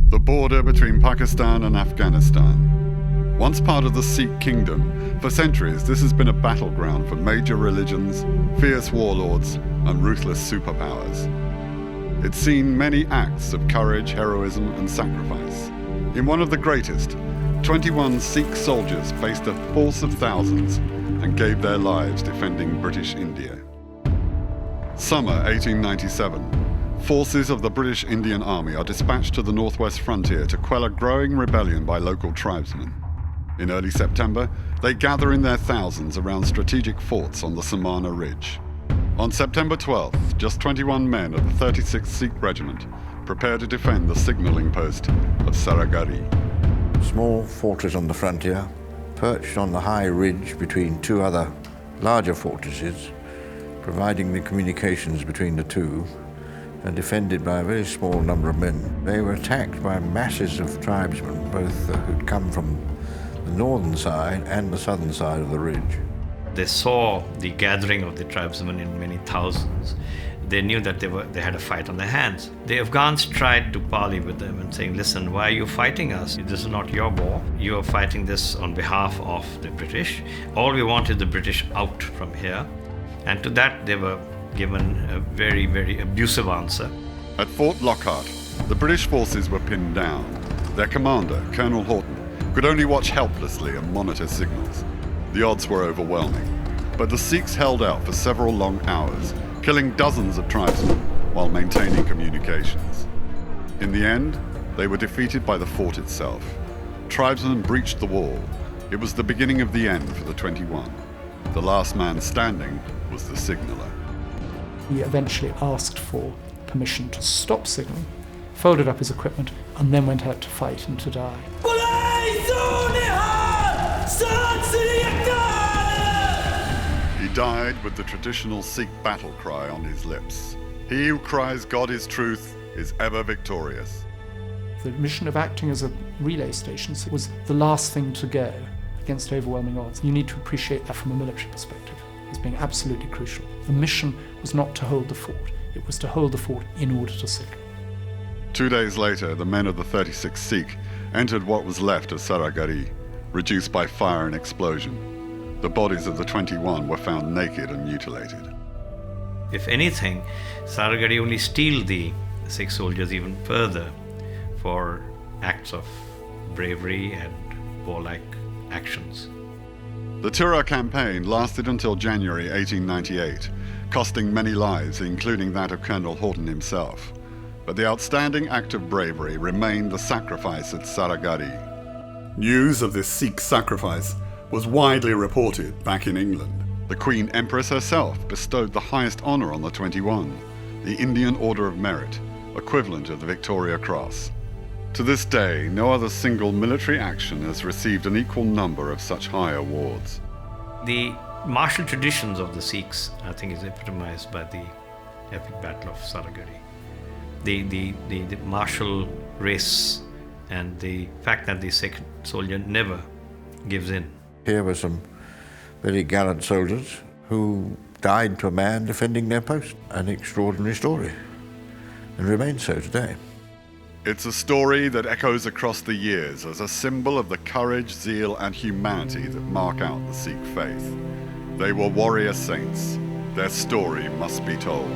the border between Pakistan and Afghanistan. Once part of the Sikh kingdom, for centuries this has been a battleground for major religions, fierce warlords, and ruthless superpowers. It's seen many acts of courage, heroism, and sacrifice. In one of the greatest, 21 Sikh soldiers faced a force of thousands and gave their lives defending British India. Summer 1897, forces of the British Indian Army are dispatched to the northwest frontier to quell a growing rebellion by local tribesmen. In early September, they gather in their thousands around strategic forts on the Samana Ridge. On September 12th, just 21 men of the 36th Sikh Regiment prepare to defend the signalling post of Saragarhi. Small fortress on the frontier, perched on the high ridge between two other larger fortresses, providing the communications between the two, and defended by a very small number of men. They were attacked by masses of tribesmen, both who'd come from the northern side and the southern side of the ridge. They saw the gathering of the tribesmen in many thousands. They knew that they had a fight on their hands. The Afghans tried to parley with them and saying, listen, why are you fighting us? This is not your war. You are fighting this on behalf of the British. All we want is the British out from here. And to that, they were given a very, very abusive answer. At Fort Lockhart, the British forces were pinned down. Their commander, Colonel Horton, could only watch helplessly and monitor signals. The odds were overwhelming, but the Sikhs held out for several long hours, killing dozens of tribesmen while maintaining communications. In the end, they were defeated by the fort itself. Tribesmen breached the wall. It was the beginning of the end for the 21. The last man standing was the signaller. He eventually asked for permission to stop signalling, folded up his equipment, and then went out to fight and to die. He died with the traditional Sikh battle cry on his lips. He who cries God is truth is ever victorious. The mission of acting as a relay station was the last thing to go against overwhelming odds. You need to appreciate that from a military perspective as being absolutely crucial. The mission was not to hold the fort, it was to hold the fort in order to signal. 2 days later, the men of the 36th Sikh entered what was left of Saragarhi, reduced by fire and explosion. The bodies of the 21 were found naked and mutilated. If anything, Saragarhi only steeled the Sikh soldiers even further for acts of bravery and warlike actions. The Tirah Campaign lasted until January 1898, costing many lives, including that of Colonel Horton himself. But the outstanding act of bravery remained the sacrifice at Saragarhi. News of this Sikh sacrifice was widely reported back in England. The Queen Empress herself bestowed the highest honour on the 21, the Indian Order of Merit, equivalent of the Victoria Cross. To this day, no other single military action has received an equal number of such high awards. The martial traditions of the Sikhs, I think, is epitomized by the epic Battle of Saragarhi. The martial race and the fact that the Sikh soldier never gives in. Here were some very gallant soldiers who died to a man defending their post. An extraordinary story, and remains so today. It's a story that echoes across the years as a symbol of the courage, zeal, and humanity that mark out the Sikh faith. They were warrior saints. Their story must be told.